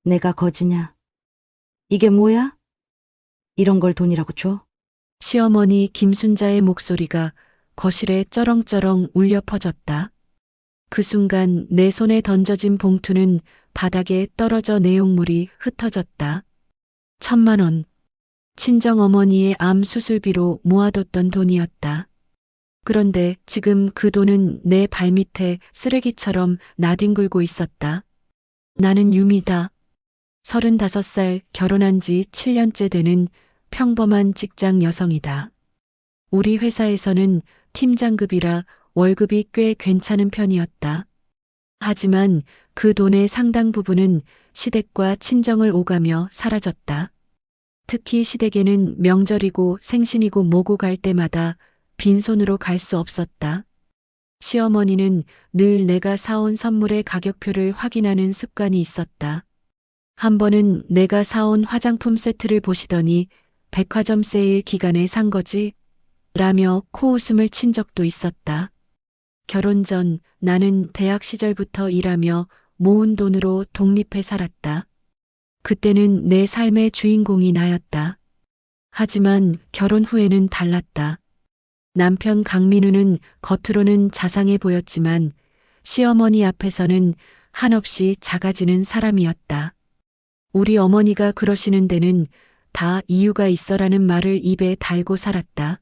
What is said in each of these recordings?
내가 거지냐? 이게 뭐야? 이런 걸 돈이라고 줘? 시어머니 김순자의 목소리가 거실에 쩌렁쩌렁 울려 퍼졌다. 그 순간 내 손에 던져진 봉투는 바닥에 떨어져 내용물이 흩어졌다. 1,000만 원. 친정어머니의 암 수술비로 모아뒀던 돈이었다. 그런데 지금 그 돈은 내 발밑에 쓰레기처럼 나뒹굴고 있었다. 나는 유미다. 35살 결혼한 지 7년째 되는 평범한 직장 여성이다. 우리 회사에서는 팀장급이라 월급이 꽤 괜찮은 편이었다. 하지만 그 돈의 상당 부분은 시댁과 친정을 오가며 사라졌다. 특히 시댁에는 명절이고 생신이고 뭐고 갈 때마다 빈손으로 갈 수 없었다. 시어머니는 늘 내가 사온 선물의 가격표를 확인하는 습관이 있었다. 한 번은 내가 사온 화장품 세트를 보시더니 백화점 세일 기간에 산 거지? 라며 코웃음을 친 적도 있었다. 결혼 전 나는 대학 시절부터 일하며 모은 돈으로 독립해 살았다. 그때는 내 삶의 주인공이 나였다. 하지만 결혼 후에는 달랐다. 남편 강민우는 겉으로는 자상해 보였지만 시어머니 앞에서는 한없이 작아지는 사람이었다. 우리 어머니가 그러시는 데는 다 이유가 있어라는 말을 입에 달고 살았다.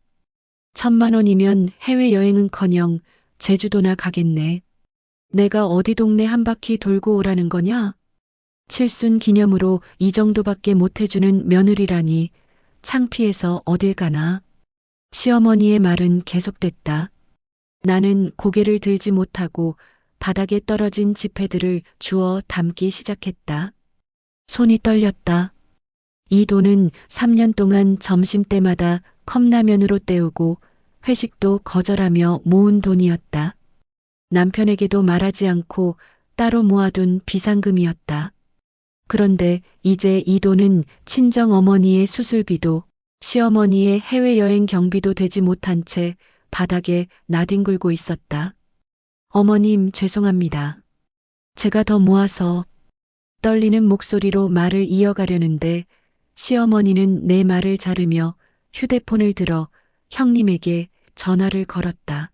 1,000만 원이면 해외여행은커녕 제주도나 가겠네. 내가 어디 동네 한 바퀴 돌고 오라는 거냐? 칠순 기념으로 이 정도밖에 못 해주는 며느리라니 창피해서 어딜 가나. 시어머니의 말은 계속됐다. 나는 고개를 들지 못하고 바닥에 떨어진 지폐들을 주워 담기 시작했다. 손이 떨렸다. 이 돈은 3년 동안 점심때마다 컵라면으로 때우고 회식도 거절하며 모은 돈이었다. 남편에게도 말하지 않고 따로 모아둔 비상금이었다. 그런데 이제 이 돈은 친정 어머니의 수술비도 시어머니의 해외여행 경비도 되지 못한 채 바닥에 나뒹굴고 있었다. 어머님 죄송합니다. 제가 더 모아서 떨리는 목소리로 말을 이어가려는데 시어머니는 내 말을 자르며 휴대폰을 들어 형님에게 전화를 걸었다.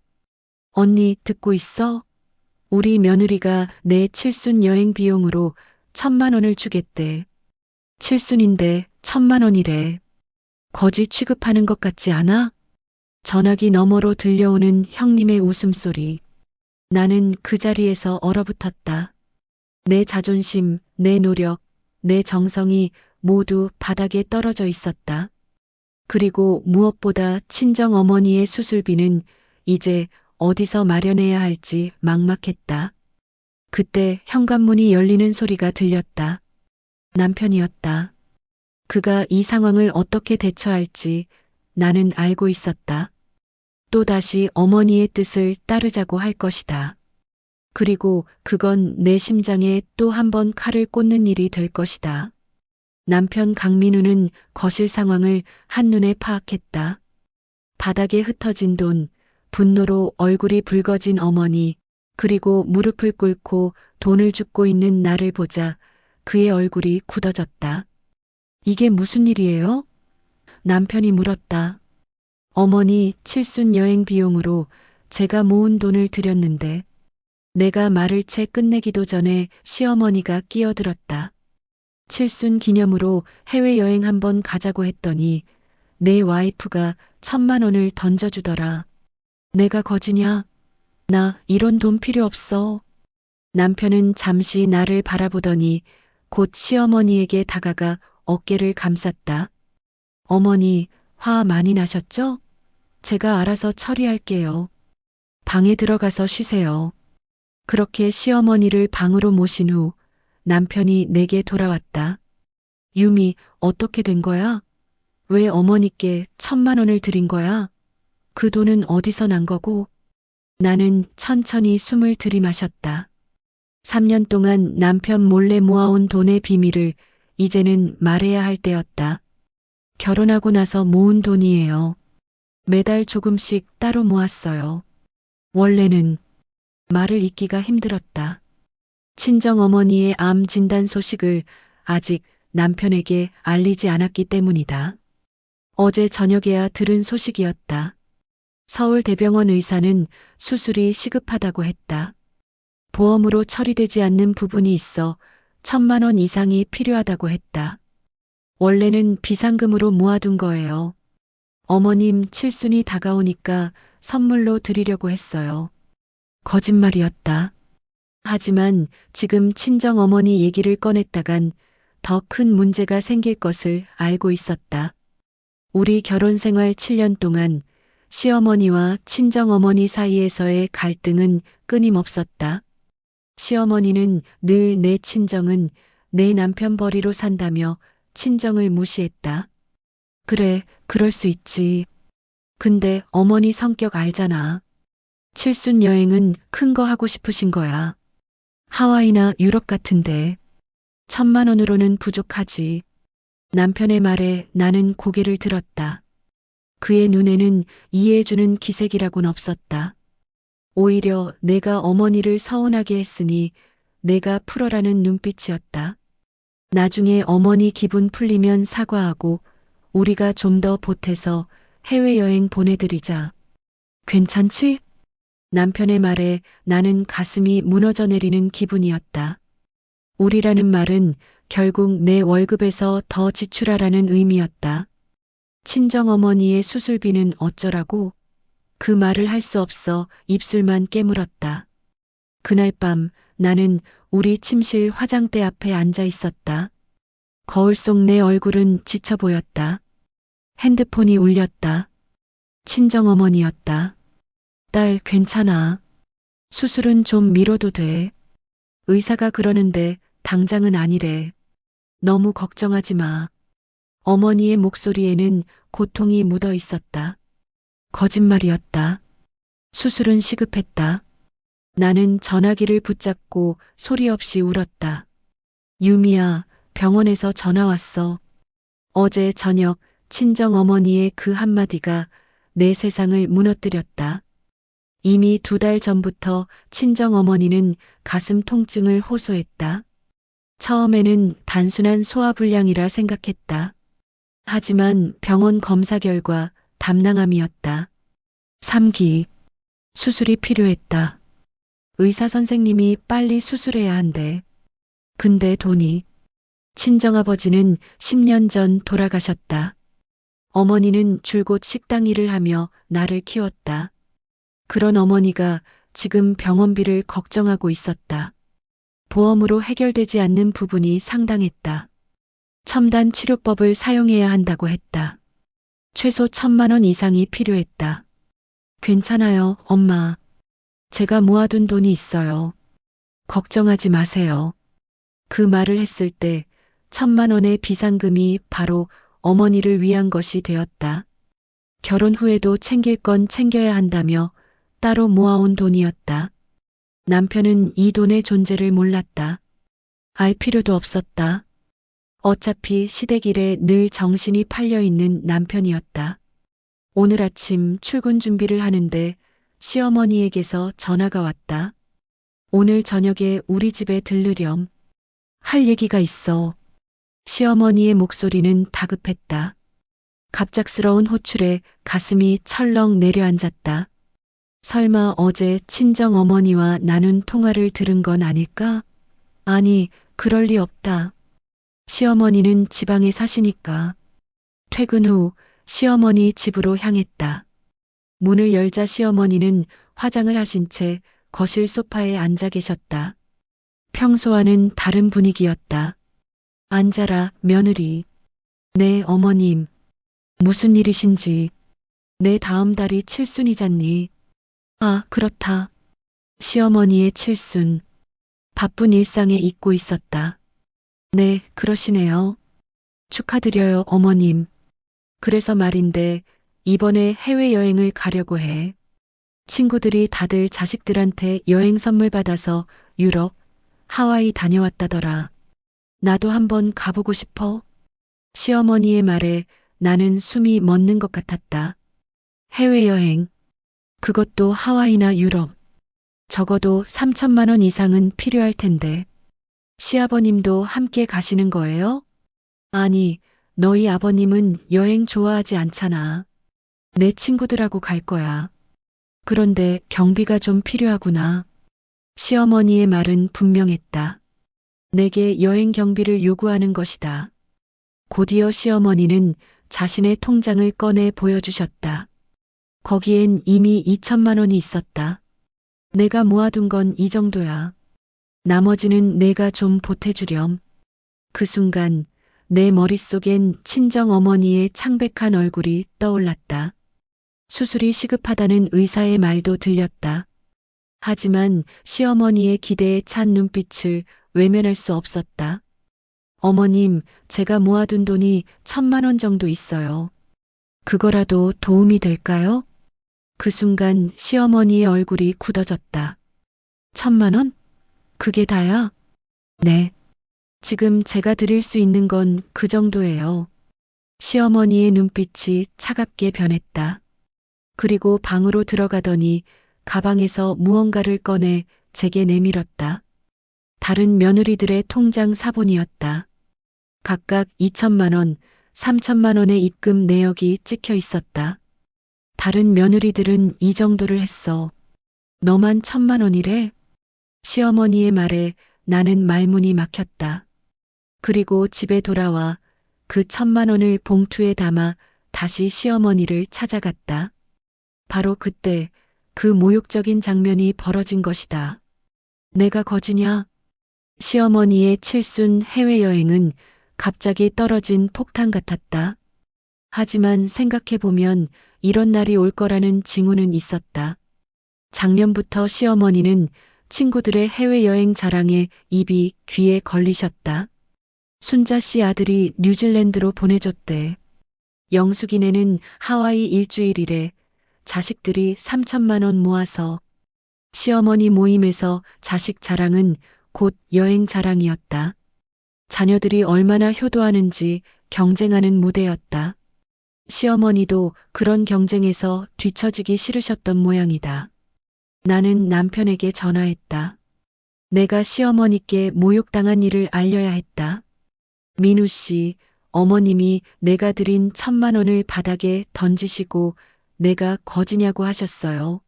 언니 듣고 있어? 우리 며느리가 내 칠순 여행 비용으로 1,000만 원을 주겠대. 칠순인데 1,000만 원이래. 거지 취급하는 것 같지 않아? 전화기 너머로 들려오는 형님의 웃음소리. 나는 그 자리에서 얼어붙었다. 내 자존심, 내 노력, 내 정성이 모두 바닥에 떨어져 있었다. 그리고 무엇보다 친정 어머니의 수술비는 이제 어디서 마련해야 할지 막막했다. 그때 현관문이 열리는 소리가 들렸다. 남편이었다. 그가 이 상황을 어떻게 대처할지 나는 알고 있었다. 또다시 어머니의 뜻을 따르자고 할 것이다. 그리고 그건 내 심장에 또 한 번 칼을 꽂는 일이 될 것이다. 남편 강민우는 거실 상황을 한눈에 파악했다. 바닥에 흩어진 돈, 분노로 얼굴이 붉어진 어머니, 그리고 무릎을 꿇고 돈을 줍고 있는 나를 보자 그의 얼굴이 굳어졌다. 이게 무슨 일이에요? 남편이 물었다. 어머니 칠순 여행 비용으로 제가 모은 돈을 드렸는데 내가 말을 채 끝내기도 전에 시어머니가 끼어들었다. 칠순 기념으로 해외여행 한번 가자고 했더니 내 와이프가 1,000만 원을 던져주더라. 내가 거지냐? 나 이런 돈 필요 없어. 남편은 잠시 나를 바라보더니 곧 시어머니에게 다가가 어깨를 감쌌다. 어머니, 화 많이 나셨죠? 제가 알아서 처리할게요. 방에 들어가서 쉬세요. 그렇게 시어머니를 방으로 모신 후 남편이 내게 돌아왔다. 유미, 어떻게 된 거야? 왜 어머니께 1,000만 원을 드린 거야? 그 돈은 어디서 난 거고? 나는 천천히 숨을 들이마셨다. 3년 동안 남편 몰래 모아온 돈의 비밀을 이제는 말해야 할 때였다. 결혼하고 나서 모은 돈이에요. 매달 조금씩 따로 모았어요. 원래는 말을 잇기가 힘들었다. 친정 어머니의 암 진단 소식을 아직 남편에게 알리지 않았기 때문이다. 어제 저녁에야 들은 소식이었다. 서울대병원 의사는 수술이 시급하다고 했다. 보험으로 처리되지 않는 부분이 있어 1,000만 원 이상이 필요하다고 했다. 원래는 비상금으로 모아둔 거예요. 어머님 칠순이 다가오니까 선물로 드리려고 했어요. 거짓말이었다. 하지만 지금 친정 어머니 얘기를 꺼냈다간 더 큰 문제가 생길 것을 알고 있었다. 우리 결혼 생활 7년 동안 시어머니와 친정 어머니 사이에서의 갈등은 끊임없었다. 시어머니는 늘 내 친정은 내 남편 벌이로 산다며 친정을 무시했다. 그래, 그럴 수 있지. 근데 어머니 성격 알잖아. 칠순 여행은 큰 거 하고 싶으신 거야. 하와이나 유럽 같은데 1,000만 원으로는 부족하지. 남편의 말에 나는 고개를 들었다. 그의 눈에는 이해해주는 기색이라고는 없었다. 오히려 내가 어머니를 서운하게 했으니 내가 풀어라는 눈빛이었다. 나중에 어머니 기분 풀리면 사과하고 우리가 좀 더 보태서 해외여행 보내드리자. 괜찮지? 남편의 말에 나는 가슴이 무너져 내리는 기분이었다. 우리라는 말은 결국 내 월급에서 더 지출하라는 의미였다. 친정어머니의 수술비는 어쩌라고? 그 말을 할 수 없어 입술만 깨물었다. 그날 밤 나는 우리 침실 화장대 앞에 앉아 있었다. 거울 속 내 얼굴은 지쳐 보였다. 핸드폰이 울렸다. 친정어머니였다. 딸, 괜찮아. 수술은 좀 미뤄도 돼. 의사가 그러는데 당장은 아니래. 너무 걱정하지 마. 어머니의 목소리에는 고통이 묻어 있었다. 거짓말이었다. 수술은 시급했다. 나는 전화기를 붙잡고 소리 없이 울었다. 유미야, 병원에서 전화 왔어. 어제 저녁 친정 어머니의 그 한마디가 내 세상을 무너뜨렸다. 이미 2달 전부터 친정 어머니는 가슴 통증을 호소했다. 처음에는 단순한 소화불량이라 생각했다. 하지만 병원 검사 결과 담낭암이었다. 3기. 수술이 필요했다. 의사 선생님이 빨리 수술해야 한대. 근데 돈이. 친정아버지는 10년 전 돌아가셨다. 어머니는 줄곧 식당 일을 하며 나를 키웠다. 그런 어머니가 지금 병원비를 걱정하고 있었다. 보험으로 해결되지 않는 부분이 상당했다. 첨단 치료법을 사용해야 한다고 했다. 최소 1,000만 원 이상이 필요했다. 괜찮아요, 엄마. 제가 모아둔 돈이 있어요. 걱정하지 마세요. 그 말을 했을 때 1,000만 원의 비상금이 바로 어머니를 위한 것이 되었다. 결혼 후에도 챙길 건 챙겨야 한다며 따로 모아온 돈이었다. 남편은 이 돈의 존재를 몰랐다. 알 필요도 없었다. 어차피 시댁일에 늘 정신이 팔려 있는 남편이었다. 오늘 아침 출근 준비를 하는데 시어머니에게서 전화가 왔다. 오늘 저녁에 우리 집에 들르렴. 할 얘기가 있어. 시어머니의 목소리는 다급했다. 갑작스러운 호출에 가슴이 철렁 내려앉았다. 설마 어제 친정 어머니와 나눈 통화를 들은 건 아닐까? 아니, 그럴 리 없다. 시어머니는 지방에 사시니까. 퇴근 후 시어머니 집으로 향했다. 문을 열자 시어머니는 화장을 하신 채 거실 소파에 앉아 계셨다. 평소와는 다른 분위기였다. 앉아라, 며느리. 네, 어머님. 무슨 일이신지. 내 다음 달이 칠순이잖니. 아, 그렇다. 시어머니의 칠순. 바쁜 일상에 잊고 있었다. 네, 그러시네요. 축하드려요, 어머님. 그래서 말인데 이번에 해외여행을 가려고 해. 친구들이 다들 자식들한테 여행 선물 받아서 유럽, 하와이 다녀왔다더라. 나도 한번 가보고 싶어. 시어머니의 말에 나는 숨이 멎는 것 같았다. 해외여행. 그것도 하와이나 유럽. 적어도 3,000만 원 이상은 필요할 텐데. 시아버님도 함께 가시는 거예요? 아니, 너희 아버님은 여행 좋아하지 않잖아. 내 친구들하고 갈 거야. 그런데 경비가 좀 필요하구나. 시어머니의 말은 분명했다. 내게 여행 경비를 요구하는 것이다. 곧이어 시어머니는 자신의 통장을 꺼내 보여주셨다. 거기엔 이미 2천만 원이 있었다. 내가 모아둔 건 이 정도야. 나머지는 내가 좀 보태주렴. 그 순간 내 머릿속엔 친정 어머니의 창백한 얼굴이 떠올랐다. 수술이 시급하다는 의사의 말도 들렸다. 하지만 시어머니의 기대에 찬 눈빛을 외면할 수 없었다. 어머님, 제가 모아둔 돈이 1,000만 원 정도 있어요. 그거라도 도움이 될까요? 그 순간 시어머니의 얼굴이 굳어졌다. 1,000만 원? 그게 다야? 네. 지금 제가 드릴 수 있는 건 그 정도예요. 시어머니의 눈빛이 차갑게 변했다. 그리고 방으로 들어가더니 가방에서 무언가를 꺼내 제게 내밀었다. 다른 며느리들의 통장 사본이었다. 각각 2천만 원, 3천만 원의 입금 내역이 찍혀 있었다. 다른 며느리들은 이 정도를 했어. 너만 1,000만 원이래? 시어머니의 말에 나는 말문이 막혔다. 그리고 집에 돌아와 그 1,000만 원을 봉투에 담아 다시 시어머니를 찾아갔다. 바로 그때 그 모욕적인 장면이 벌어진 것이다. 내가 거지냐? 시어머니의 칠순 해외여행은 갑자기 떨어진 폭탄 같았다. 하지만 생각해보면 이런 날이 올 거라는 징후는 있었다. 작년부터 시어머니는 친구들의 해외여행 자랑에 입이 귀에 걸리셨다. 순자 씨 아들이 뉴질랜드로 보내줬대. 영숙이네는 하와이 일주일이래. 자식들이 3천만 원 모아서. 시어머니 모임에서 자식 자랑은 곧 여행 자랑이었다. 자녀들이 얼마나 효도하는지 경쟁하는 무대였다. 시어머니도 그런 경쟁에서 뒤처지기 싫으셨던 모양이다. 나는 남편에게 전화했다. 내가 시어머니께 모욕당한 일을 알려야 했다. 민우 씨, 어머님이 내가 드린 1,000만 원을 바닥에 던지시고 내가 거지냐고 하셨어요.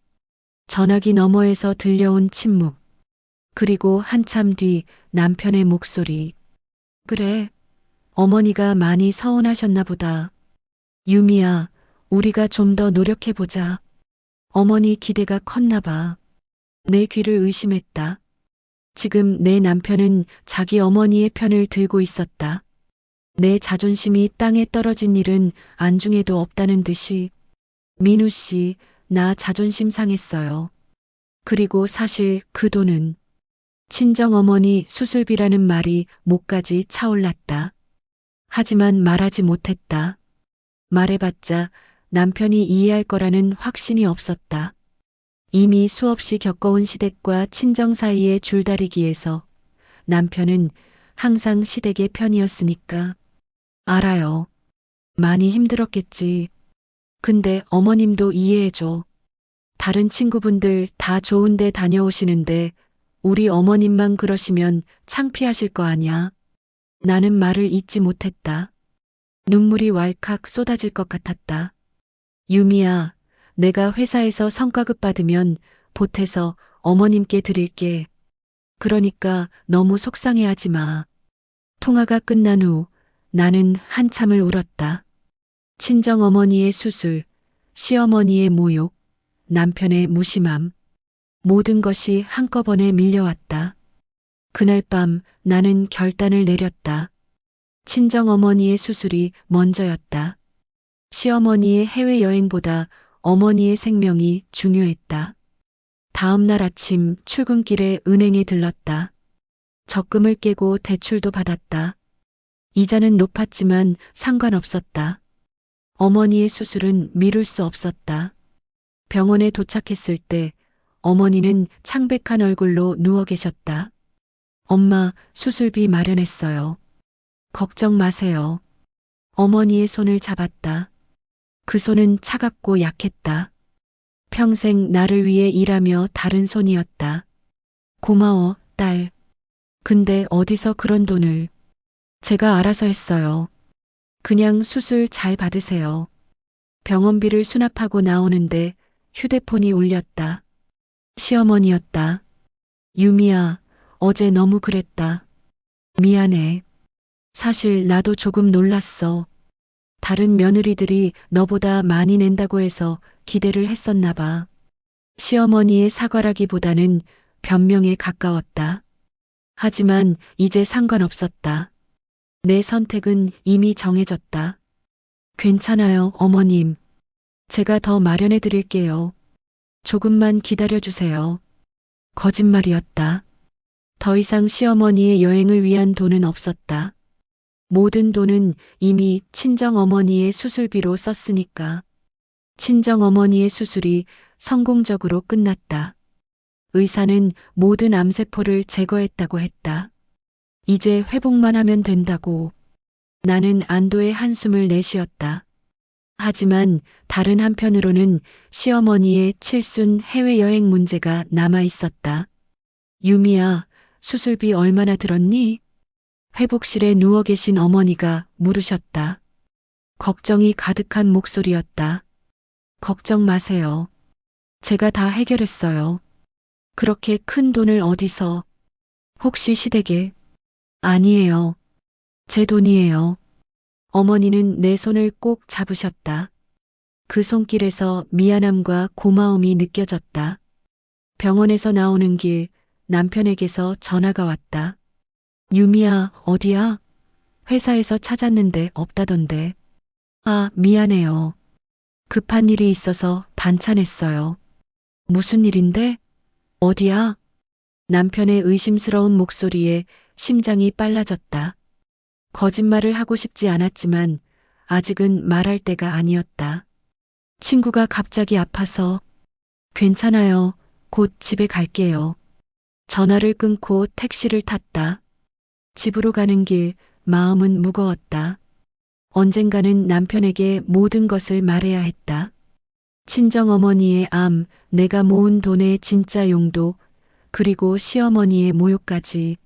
전화기 너머에서 들려온 침묵. 그리고 한참 뒤 남편의 목소리. 그래, 어머니가 많이 서운하셨나 보다. 유미야, 우리가 좀 더 노력해보자. 어머니 기대가 컸나 봐. 내 귀를 의심했다. 지금 내 남편은 자기 어머니의 편을 들고 있었다. 내 자존심이 땅에 떨어진 일은 안중에도 없다는 듯이. 민우 씨, 나 자존심 상했어요. 그리고 사실 그 돈은 친정어머니 수술비라는 말이 목까지 차올랐다. 하지만 말하지 못했다. 말해봤자 남편이 이해할 거라는 확신이 없었다. 이미 수없이 겪어온 시댁과 친정 사이의 줄다리기에서 남편은 항상 시댁의 편이었으니까. 알아요. 많이 힘들었겠지. 근데 어머님도 이해해줘. 다른 친구분들 다 좋은데 다녀오시는데 우리 어머님만 그러시면 창피하실 거 아냐. 나는 말을 잇지 못했다. 눈물이 왈칵 쏟아질 것 같았다. 유미야, 내가 회사에서 성과급 받으면 보태서 어머님께 드릴게. 그러니까 너무 속상해하지 마. 통화가 끝난 후 나는 한참을 울었다. 친정 어머니의 수술, 시어머니의 모욕, 남편의 무심함. 모든 것이 한꺼번에 밀려왔다. 그날 밤 나는 결단을 내렸다. 친정 어머니의 수술이 먼저였다. 시어머니의 해외여행보다 어머니의 생명이 중요했다. 다음 날 아침 출근길에 은행에 들렀다. 적금을 깨고 대출도 받았다. 이자는 높았지만 상관없었다. 어머니의 수술은 미룰 수 없었다. 병원에 도착했을 때 어머니는 창백한 얼굴로 누워 계셨다. 엄마, 수술비 마련했어요. 걱정 마세요. 어머니의 손을 잡았다. 그 손은 차갑고 약했다. 평생 나를 위해 일하며 다른 손이었다. 고마워, 딸. 근데 어디서 그런 돈을? 제가 알아서 했어요. 그냥 수술 잘 받으세요. 병원비를 수납하고 나오는데 휴대폰이 울렸다. 시어머니였다. 유미야, 어제 너무 그랬다. 미안해. 사실 나도 조금 놀랐어. 다른 며느리들이 너보다 많이 낸다고 해서 기대를 했었나 봐. 시어머니의 사과라기보다는 변명에 가까웠다. 하지만 이제 상관없었다. 내 선택은 이미 정해졌다. 괜찮아요, 어머님. 제가 더 마련해 드릴게요. 조금만 기다려 주세요. 거짓말이었다. 더 이상 시어머니의 여행을 위한 돈은 없었다. 모든 돈은 이미 친정어머니의 수술비로 썼으니까. 친정어머니의 수술이 성공적으로 끝났다. 의사는 모든 암세포를 제거했다고 했다. 이제 회복만 하면 된다고. 나는 안도의 한숨을 내쉬었다. 하지만 다른 한편으로는 시어머니의 칠순 해외여행 문제가 남아 있었다. 유미야, 수술비 얼마나 들었니? 회복실에 누워 계신 어머니가 물으셨다. 걱정이 가득한 목소리였다. 걱정 마세요. 제가 다 해결했어요. 그렇게 큰 돈을 어디서? 혹시 시댁에? 아니에요. 제 돈이에요. 어머니는 내 손을 꼭 잡으셨다. 그 손길에서 미안함과 고마움이 느껴졌다. 병원에서 나오는 길 남편에게서 전화가 왔다. 유미야, 어디야? 회사에서 찾았는데 없다던데. 아, 미안해요. 급한 일이 있어서 반찬했어요. 무슨 일인데? 어디야? 남편의 의심스러운 목소리에 심장이 빨라졌다. 거짓말을 하고 싶지 않았지만 아직은 말할 때가 아니었다. 친구가 갑자기 아파서 괜찮아요. 곧 집에 갈게요. 전화를 끊고 택시를 탔다. 집으로 가는 길 마음은 무거웠다. 언젠가는 남편에게 모든 것을 말해야 했다. 친정어머니의 암, 내가 모은 돈의 진짜 용도, 그리고 시어머니의 모욕까지.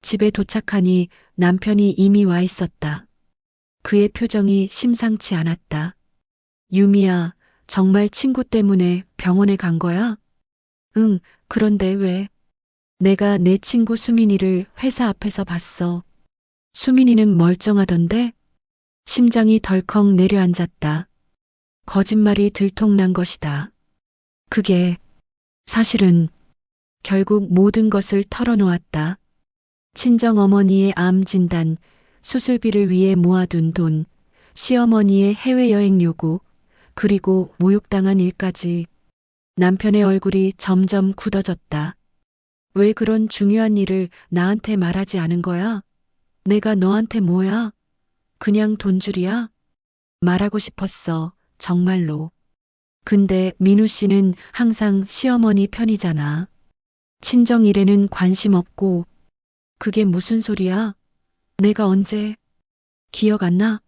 집에 도착하니 남편이 이미 와 있었다. 그의 표정이 심상치 않았다. 유미야, 정말 친구 때문에 병원에 간 거야? 응, 그런데 왜? 내가 내 친구 수민이를 회사 앞에서 봤어. 수민이는 멀쩡하던데? 심장이 덜컥 내려앉았다. 거짓말이 들통난 것이다. 그게 사실은 결국 모든 것을 털어놓았다. 친정어머니의 암 진단, 수술비를 위해 모아둔 돈, 시어머니의 해외여행 요구, 그리고 모욕당한 일까지. 남편의 얼굴이 점점 굳어졌다. 왜 그런 중요한 일을 나한테 말하지 않은 거야? 내가 너한테 뭐야? 그냥 돈줄이야? 말하고 싶었어, 정말로. 근데 민우 씨는 항상 시어머니 편이잖아. 친정 일에는 관심 없고. 그게 무슨 소리야? 내가 언제? 기억 안 나?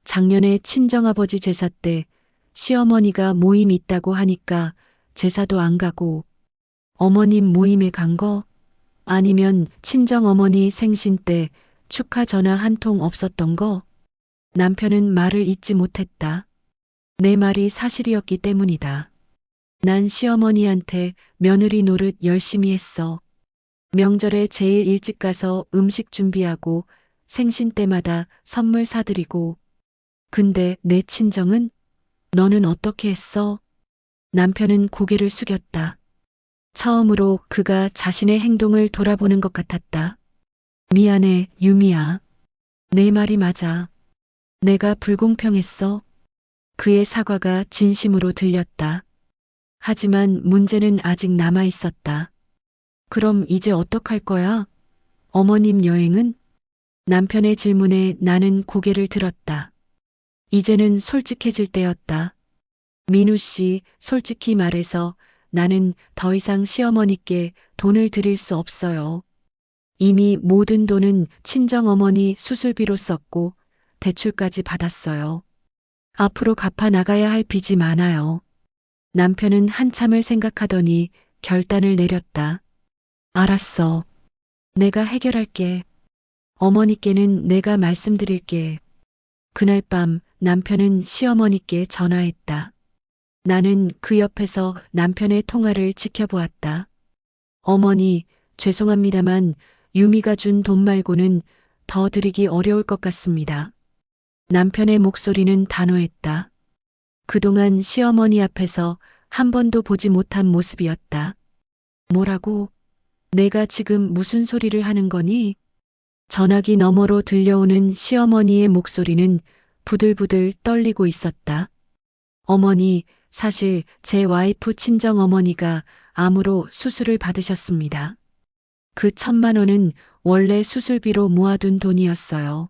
작년에 친정아버지 제사 때 시어머니가 모임 있다고 하니까 제사도 안 가고 어머님 모임에 간 거? 아니면 친정어머니 생신 때 축하 전화 한 통 없었던 거? 남편은 말을 잇지 못했다. 내 말이 사실이었기 때문이다. 난 시어머니한테 며느리 노릇 열심히 했어. 명절에 제일 일찍 가서 음식 준비하고 생신 때마다 선물 사드리고. 근데 내 친정은? 너는 어떻게 했어? 남편은 고개를 숙였다. 처음으로 그가 자신의 행동을 돌아보는 것 같았다. 미안해, 유미야. 내 말이 맞아. 내가 불공평했어. 그의 사과가 진심으로 들렸다. 하지만 문제는 아직 남아 있었다. 그럼 이제 어떡할 거야? 어머님 여행은? 남편의 질문에 나는 고개를 들었다. 이제는 솔직해질 때였다. 민우 씨, 솔직히 말해서 나는 더 이상 시어머니께 돈을 드릴 수 없어요. 이미 모든 돈은 친정어머니 수술비로 썼고 대출까지 받았어요. 앞으로 갚아 나가야 할 빚이 많아요. 남편은 한참을 생각하더니 결단을 내렸다. 알았어. 내가 해결할게. 어머니께는 내가 말씀드릴게. 그날 밤 남편은 시어머니께 전화했다. 나는 그 옆에서 남편의 통화를 지켜보았다. 어머니, 죄송합니다만 유미가 준 돈 말고는 더 드리기 어려울 것 같습니다. 남편의 목소리는 단호했다. 그동안 시어머니 앞에서 한 번도 보지 못한 모습이었다. 뭐라고? 내가 지금 무슨 소리를 하는 거니? 전화기 너머로 들려오는 시어머니의 목소리는 부들부들 떨리고 있었다. 어머니, 사실 제 와이프 친정 어머니가 암으로 수술을 받으셨습니다. 그 1,000만 원은 원래 수술비로 모아둔 돈이었어요.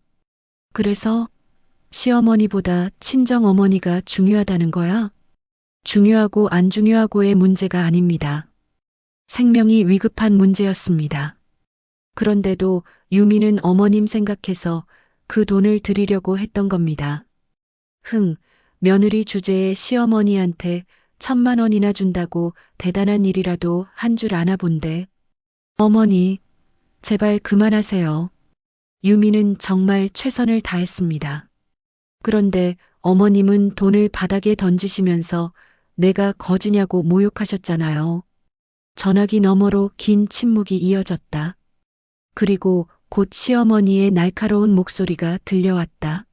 그래서 시어머니보다 친정 어머니가 중요하다는 거야? 중요하고 안 중요하고의 문제가 아닙니다. 생명이 위급한 문제였습니다. 그런데도 유미는 어머님 생각해서 그 돈을 드리려고 했던 겁니다. 며느리 주제에 시어머니한테 1,000만 원이나 준다고 대단한 일이라도 한 줄 아나 본데. 어머니, 제발 그만하세요. 유미는 정말 최선을 다했습니다. 그런데 어머님은 돈을 바닥에 던지시면서 내가 거지냐고 모욕하셨잖아요. 전화기 너머로 긴 침묵이 이어졌다. 그리고 곧 시어머니의 날카로운 목소리가 들려왔다.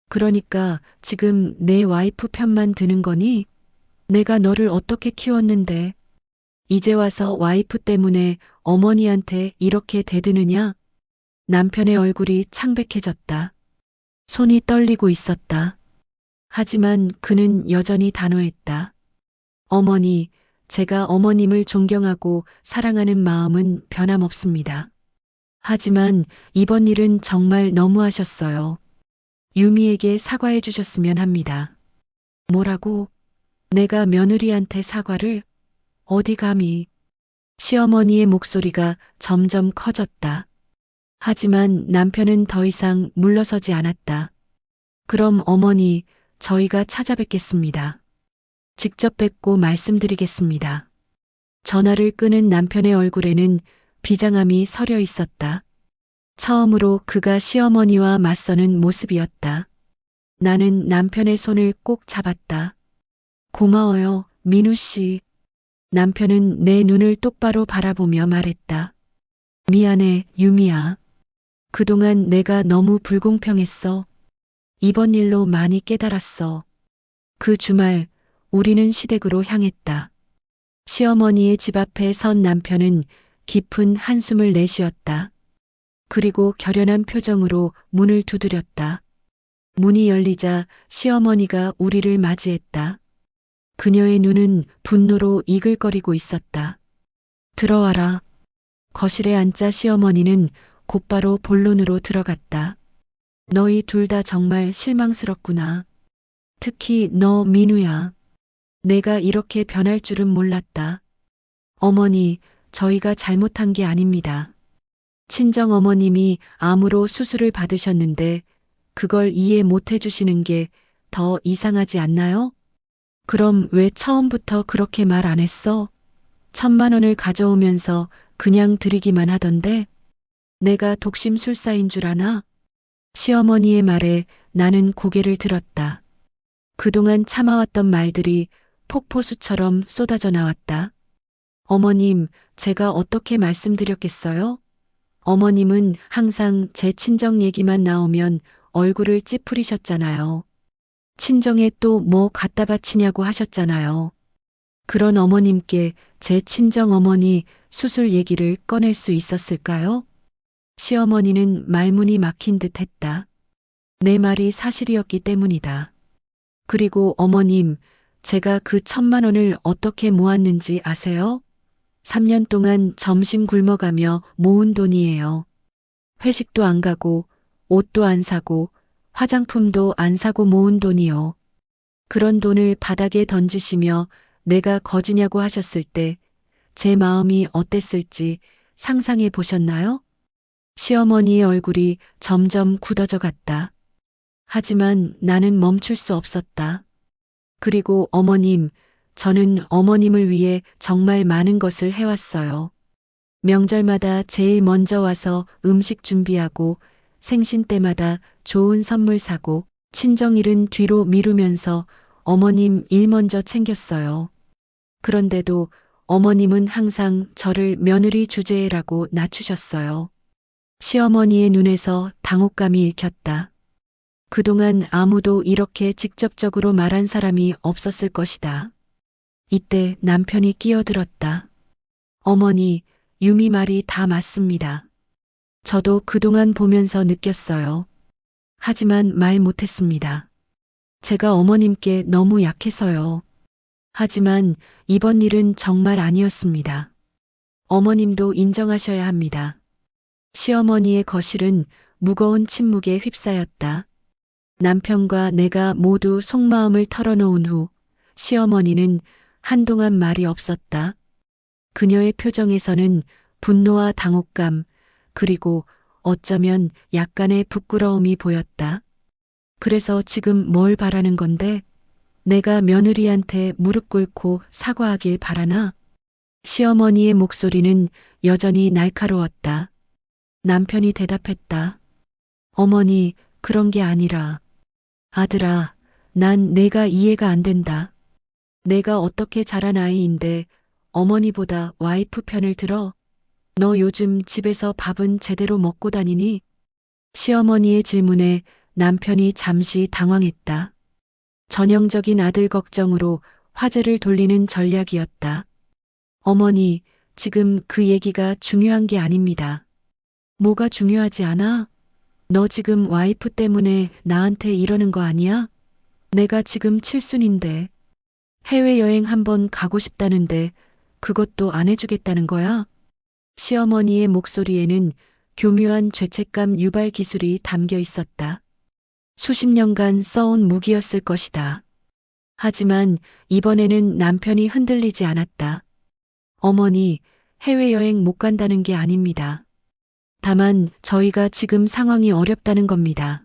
그러니까 지금 내 와이프 편만 드는 거니? 내가 너를 어떻게 키웠는데 이제 와서 와이프 때문에 어머니한테 이렇게 대드느냐? 남편의 얼굴이 창백해졌다. 손이 떨리고 있었다. 하지만 그는 여전히 단호했다. 어머니, 제가 어머님을 존경하고 사랑하는 마음은 변함없습니다. 하지만 이번 일은 정말 너무하셨어요. 유미에게 사과해 주셨으면 합니다. 뭐라고? 내가 며느리한테 사과를? 어디 감히? 시어머니의 목소리가 점점 커졌다. 하지만 남편은 더 이상 물러서지 않았다. 그럼 어머니, 저희가 찾아뵙겠습니다. 직접 뵙고 말씀드리겠습니다. 전화를 끄는 남편의 얼굴에는 비장함이 서려 있었다. 처음으로 그가 시어머니와 맞서는 모습이었다. 나는 남편의 손을 꼭 잡았다. 고마워요, 민우 씨. 남편은 내 눈을 똑바로 바라보며 말했다. 미안해, 유미야. 그동안 내가 너무 불공평했어. 이번 일로 많이 깨달았어. 그 주말 우리는 시댁으로 향했다. 시어머니의 집 앞에 선 남편은 깊은 한숨을 내쉬었다. 그리고 결연한 표정으로 문을 두드렸다. 문이 열리자 시어머니가 우리를 맞이했다. 그녀의 눈은 분노로 이글거리고 있었다. 들어와라. 거실에 앉자 시어머니는 곧바로 본론으로 들어갔다. 너희 둘 다 정말 실망스럽구나. 특히 너 민우야. 내가 이렇게 변할 줄은 몰랐다. 어머니, 저희가 잘못한 게 아닙니다. 친정 어머님이 암으로 수술을 받으셨는데 그걸 이해 못 해주시는 게 더 이상하지 않나요? 그럼 왜 처음부터 그렇게 말 안 했어? 1,000만 원을 가져오면서 그냥 드리기만 하던데? 내가 독심술사인 줄 아나? 시어머니의 말에 나는 고개를 들었다. 그동안 참아왔던 말들이 폭포수처럼 쏟아져 나왔다. 어머님, 제가 어떻게 말씀드렸겠어요? 어머님은 항상 제 친정 얘기만 나오면 얼굴을 찌푸리셨잖아요. 친정에 또 뭐 갖다 바치냐고 하셨잖아요. 그런 어머님께 제 친정 어머니 수술 얘기를 꺼낼 수 있었을까요? 시어머니는 말문이 막힌 듯 했다. 내 말이 사실이었기 때문이다. 그리고 어머님, 제가 그 1,000만 원을 어떻게 모았는지 아세요? 3년 동안 점심 굶어가며 모은 돈이에요. 회식도 안 가고, 옷도 안 사고, 화장품도 안 사고 모은 돈이요. 그런 돈을 바닥에 던지시며 내가 거지냐고 하셨을 때 제 마음이 어땠을지 상상해 보셨나요? 시어머니의 얼굴이 점점 굳어져 갔다. 하지만 나는 멈출 수 없었다. 그리고 어머님, 저는 어머님을 위해 정말 많은 것을 해왔어요. 명절마다 제일 먼저 와서 음식 준비하고 생신 때마다 좋은 선물 사고 친정일은 뒤로 미루면서 어머님 일 먼저 챙겼어요. 그런데도 어머님은 항상 저를 며느리 주제라고 낮추셨어요. 시어머니의 눈에서 당혹감이 읽혔다. 그동안 아무도 이렇게 직접적으로 말한 사람이 없었을 것이다. 이때 남편이 끼어들었다. 어머니, 유미 말이 다 맞습니다. 저도 그동안 보면서 느꼈어요. 하지만 말 못했습니다. 제가 어머님께 너무 약해서요. 하지만 이번 일은 정말 아니었습니다. 어머님도 인정하셔야 합니다. 시어머니의 거실은 무거운 침묵에 휩싸였다. 남편과 내가 모두 속마음을 털어놓은 후 시어머니는 한동안 말이 없었다. 그녀의 표정에서는 분노와 당혹감, 그리고 어쩌면 약간의 부끄러움이 보였다. 그래서 지금 뭘 바라는 건데? 내가 며느리한테 무릎 꿇고 사과하길 바라나? 시어머니의 목소리는 여전히 날카로웠다. 남편이 대답했다. 어머니, 그런 게 아니라. 아들아, 난 내가 이해가 안 된다. 내가 어떻게 자란 아이인데 어머니보다 와이프 편을 들어? 너 요즘 집에서 밥은 제대로 먹고 다니니? 시어머니의 질문에 남편이 잠시 당황했다. 전형적인 아들 걱정으로 화제를 돌리는 전략이었다. 어머니, 지금 그 얘기가 중요한 게 아닙니다. 뭐가 중요하지 않아? 너 지금 와이프 때문에 나한테 이러는 거 아니야? 내가 지금 칠순인데 해외여행 한번 가고 싶다는데 그것도 안 해주겠다는 거야? 시어머니의 목소리에는 교묘한 죄책감 유발 기술이 담겨 있었다. 수십 년간 써온 무기였을 것이다. 하지만 이번에는 남편이 흔들리지 않았다. 어머니, 해외여행 못 간다는 게 아닙니다. 다만 저희가 지금 상황이 어렵다는 겁니다.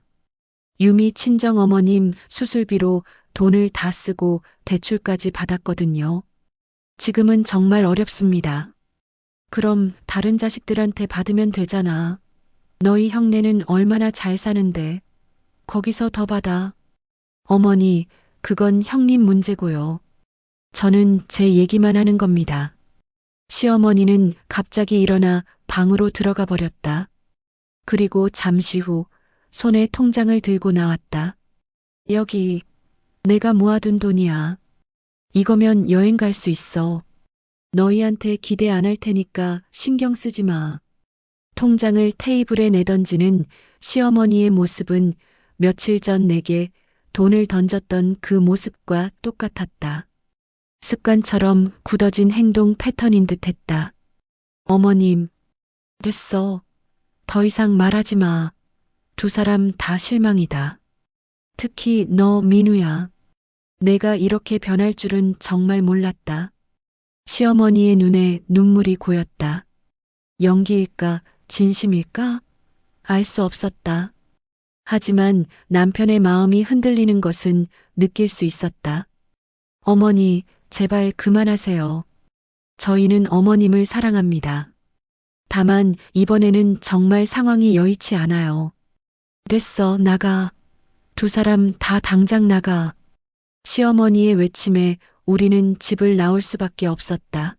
유미 친정 어머님 수술비로 돈을 다 쓰고 대출까지 받았거든요. 지금은 정말 어렵습니다. 그럼 다른 자식들한테 받으면 되잖아. 너희 형네는 얼마나 잘 사는데 거기서 더 받아. 어머니, 그건 형님 문제고요. 저는 제 얘기만 하는 겁니다. 시어머니는 갑자기 일어나 방으로 들어가 버렸다. 그리고 잠시 후 손에 통장을 들고 나왔다. 여기 내가 모아둔 돈이야. 이거면 여행 갈 수 있어. 너희한테 기대 안 할 테니까 신경 쓰지 마. 통장을 테이블에 내던지는 시어머니의 모습은 며칠 전 내게 돈을 던졌던 그 모습과 똑같았다. 습관처럼 굳어진 행동 패턴인 듯 했다. 어머님, 됐어. 더 이상 말하지 마. 두 사람 다 실망이다. 특히 너 민우야. 내가 이렇게 변할 줄은 정말 몰랐다. 시어머니의 눈에 눈물이 고였다. 연기일까, 진심일까? 알 수 없었다. 하지만 남편의 마음이 흔들리는 것은 느낄 수 있었다. 어머니, 제발 그만하세요. 저희는 어머님을 사랑합니다. 다만 이번에는 정말 상황이 여의치 않아요. 됐어, 나가. 두 사람 다 당장 나가. 시어머니의 외침에 우리는 집을 나올 수밖에 없었다.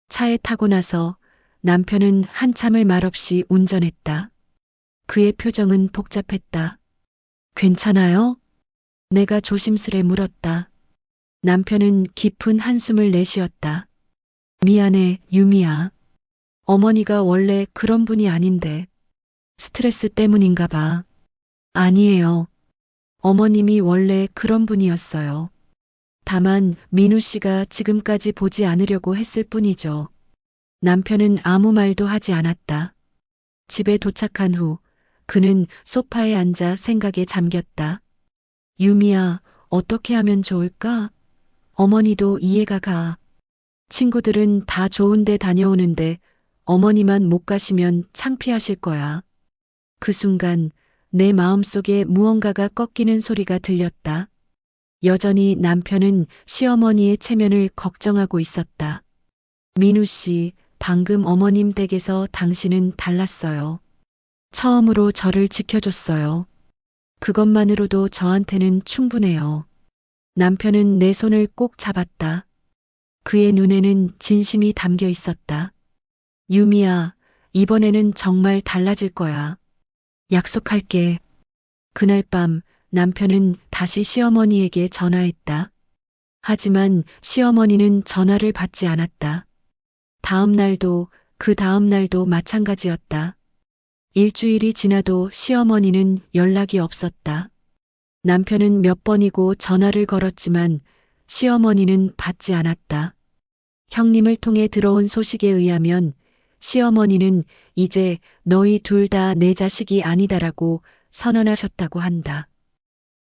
차에 타고 나서 남편은 한참을 말없이 운전했다. 그의 표정은 복잡했다. 괜찮아요? 내가 조심스레 물었다. 남편은 깊은 한숨을 내쉬었다. 미안해, 유미야. 어머니가 원래 그런 분이 아닌데 스트레스 때문인가 봐. 아니에요. 어머님이 원래 그런 분이었어요. 다만 민우 씨가 지금까지 보지 않으려고 했을 뿐이죠. 남편은 아무 말도 하지 않았다. 집에 도착한 후 그는 소파에 앉아 생각에 잠겼다. 유미야, 어떻게 하면 좋을까? 어머니도 이해가 가. 친구들은 다 좋은 데 다녀오는데 어머니만 못 가시면 창피하실 거야. 그 순간 내 마음속에 무언가가 꺾이는 소리가 들렸다. 여전히 남편은 시어머니의 체면을 걱정하고 있었다. 민우 씨, 방금 어머님 댁에서 당신은 달랐어요. 처음으로 저를 지켜줬어요. 그것만으로도 저한테는 충분해요. 남편은 내 손을 꼭 잡았다. 그의 눈에는 진심이 담겨 있었다. 유미야, 이번에는 정말 달라질 거야. 약속할게. 그날 밤 남편은 다시 시어머니에게 전화했다. 하지만 시어머니는 전화를 받지 않았다. 다음 날도 그 다음 날도 마찬가지였다. 일주일이 지나도 시어머니는 연락이 없었다. 남편은 몇 번이고 전화를 걸었지만 시어머니는 받지 않았다. 형님을 통해 들어온 소식에 의하면 시어머니는 이제 너희 둘 다 내 자식이 아니다라고 선언하셨다고 한다.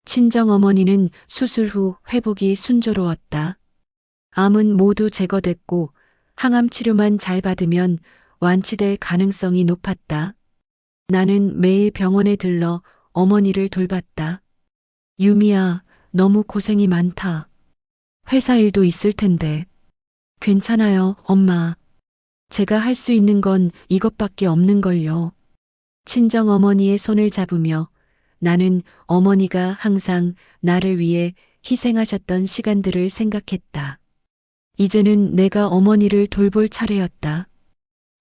친정어머니는 수술 후 회복이 순조로웠다. 암은 모두 제거됐고 항암 치료만 잘 받으면 완치될 가능성이 높았다. 나는 매일 병원에 들러 어머니를 돌봤다. 유미야, 너무 고생이 많다. 회사 일도 있을 텐데. 괜찮아요, 엄마. 제가 할 수 있는 건 이것밖에 없는걸요. 친정 어머니의 손을 잡으며 나는 어머니가 항상 나를 위해 희생하셨던 시간들을 생각했다. 이제는 내가 어머니를 돌볼 차례였다.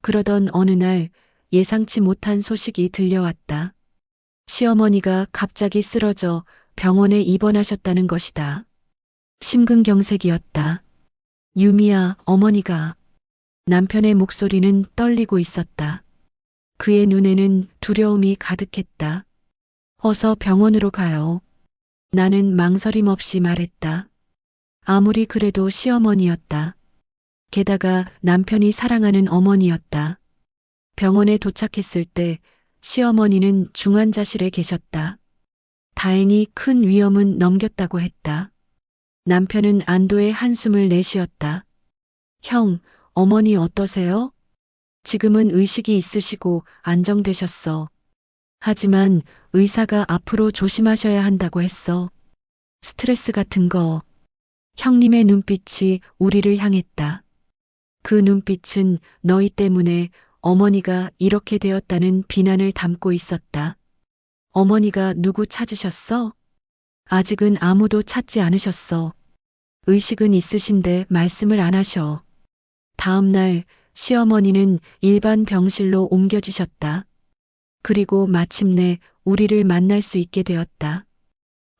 그러던 어느 날 예상치 못한 소식이 들려왔다. 시어머니가 갑자기 쓰러져 병원에 입원하셨다는 것이다. 심근경색이었다. 유미야, 어머니가. 남편의 목소리는 떨리고 있었다. 그의 눈에는 두려움이 가득했다. 어서 병원으로 가요. 나는 망설임 없이 말했다. 아무리 그래도 시어머니였다. 게다가 남편이 사랑하는 어머니였다. 병원에 도착했을 때 시어머니는 중환자실에 계셨다. 다행히 큰 위험은 넘겼다고 했다. 남편은 안도의 한숨을 내쉬었다. 형, 어머니 어떠세요? 지금은 의식이 있으시고 안정되셨어. 하지만 의사가 앞으로 조심하셔야 한다고 했어. 스트레스 같은 거. 형님의 눈빛이 우리를 향했다. 그 눈빛은 너희 때문에 어머니가 이렇게 되었다는 비난을 담고 있었다. 어머니가 누구 찾으셨어? 아직은 아무도 찾지 않으셨어. 의식은 있으신데 말씀을 안 하셔. 다음 날 시어머니는 일반 병실로 옮겨지셨다. 그리고 마침내 우리를 만날 수 있게 되었다.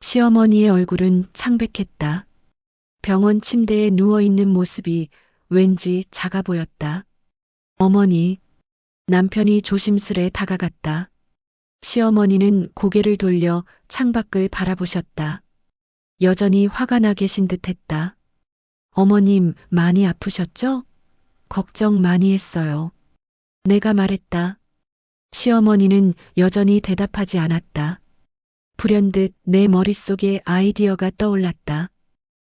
시어머니의 얼굴은 창백했다. 병원 침대에 누워있는 모습이 왠지 작아 보였다. 어머니, 남편이 조심스레 다가갔다. 시어머니는 고개를 돌려 창밖을 바라보셨다. 여전히 화가 나 계신 듯 했다. 어머님, 많이 아프셨죠? 걱정 많이 했어요. 내가 말했다. 시어머니는 여전히 대답하지 않았다. 불현듯 내 머릿속에 아이디어가 떠올랐다.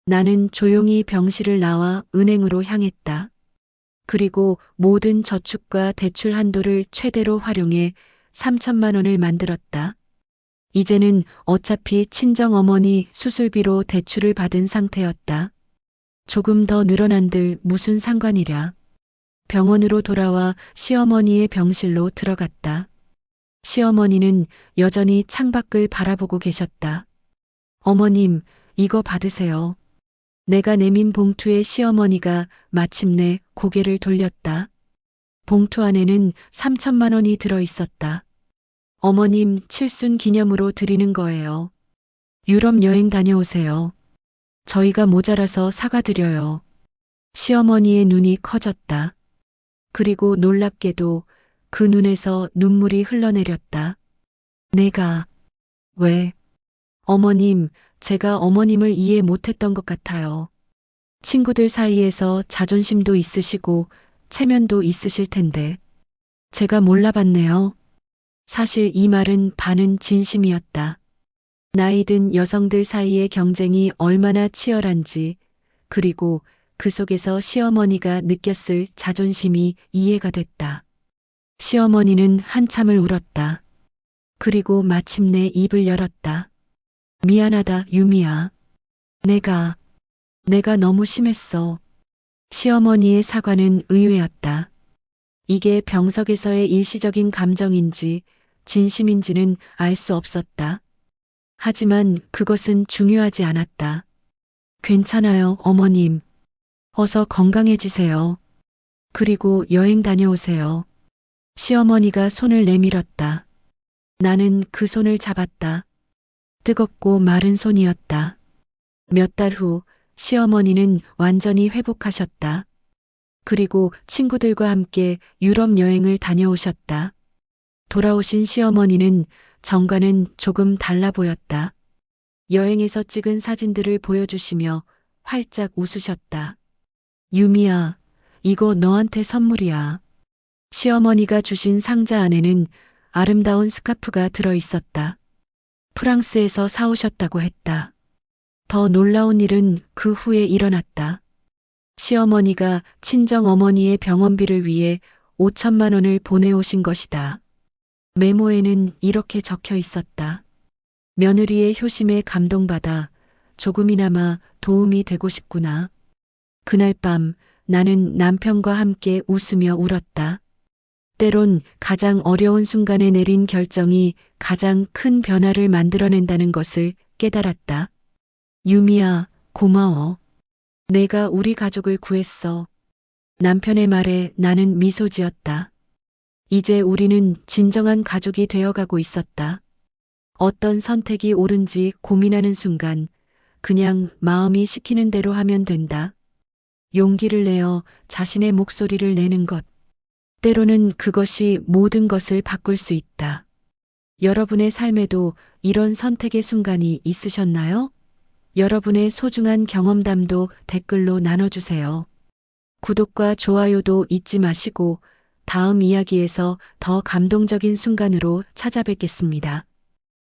나는 조용히 병실을 나와 은행으로 향했다. 그리고 모든 저축과 대출 한도를 최대로 활용해 3천만 원을 만들었다. 이제는 어차피 친정어머니 수술비로 대출을 받은 상태였다. 조금 더 늘어난들 무슨 상관이랴. 병원으로 돌아와 시어머니의 병실로 들어갔다. 시어머니는 여전히 창밖을 바라보고 계셨다. 어머님, 이거 받으세요. 내가 내민 봉투에 시어머니가 마침내 고개를 돌렸다. 봉투 안에는 3천만 원이 들어 있었다. 어머님 칠순 기념으로 드리는 거예요. 유럽 여행 다녀오세요. 저희가 모자라서 사과드려요. 시어머니의 눈이 커졌다. 그리고 놀랍게도 그 눈에서 눈물이 흘러내렸다. 내가, 왜? 어머님, 제가 어머님을 이해 못했던 것 같아요. 친구들 사이에서 자존심도 있으시고 체면도 있으실 텐데. 제가 몰라봤네요. 사실 이 말은 반은 진심이었다. 나이 든 여성들 사이의 경쟁이 얼마나 치열한지, 그리고 그 속에서 시어머니가 느꼈을 자존심이 이해가 됐다. 시어머니는 한참을 울었다. 그리고 마침내 입을 열었다. 미안하다, 유미야. 내가 너무 심했어. 시어머니의 사과는 의외였다. 이게 병석에서의 일시적인 감정인지 진심인지는 알 수 없었다. 하지만 그것은 중요하지 않았다. 괜찮아요, 어머님. 어서 건강해지세요. 그리고 여행 다녀오세요. 시어머니가 손을 내밀었다. 나는 그 손을 잡았다. 뜨겁고 마른 손이었다. 몇 달 후 시어머니는 완전히 회복하셨다. 그리고 친구들과 함께 유럽 여행을 다녀오셨다. 돌아오신 시어머니는 전과는 조금 달라 보였다. 여행에서 찍은 사진들을 보여주시며 활짝 웃으셨다. 유미야, 이거 너한테 선물이야. 시어머니가 주신 상자 안에는 아름다운 스카프가 들어 있었다. 프랑스에서 사오셨다고 했다. 더 놀라운 일은 그 후에 일어났다. 시어머니가 친정 어머니의 병원비를 위해 5천만 원을 보내오신 것이다. 메모에는 이렇게 적혀 있었다. 며느리의 효심에 감동받아 조금이나마 도움이 되고 싶구나. 그날 밤 나는 남편과 함께 웃으며 울었다. 때론 가장 어려운 순간에 내린 결정이 가장 큰 변화를 만들어낸다는 것을 깨달았다. 유미야, 고마워. 내가 우리 가족을 구했어. 남편의 말에 나는 미소 지었다. 이제 우리는 진정한 가족이 되어가고 있었다. 어떤 선택이 옳은지 고민하는 순간 그냥 마음이 시키는 대로 하면 된다. 용기를 내어 자신의 목소리를 내는 것. 때로는 그것이 모든 것을 바꿀 수 있다. 여러분의 삶에도 이런 선택의 순간이 있으셨나요? 여러분의 소중한 경험담도 댓글로 나눠주세요. 구독과 좋아요도 잊지 마시고 다음 이야기에서 더 감동적인 순간으로 찾아뵙겠습니다.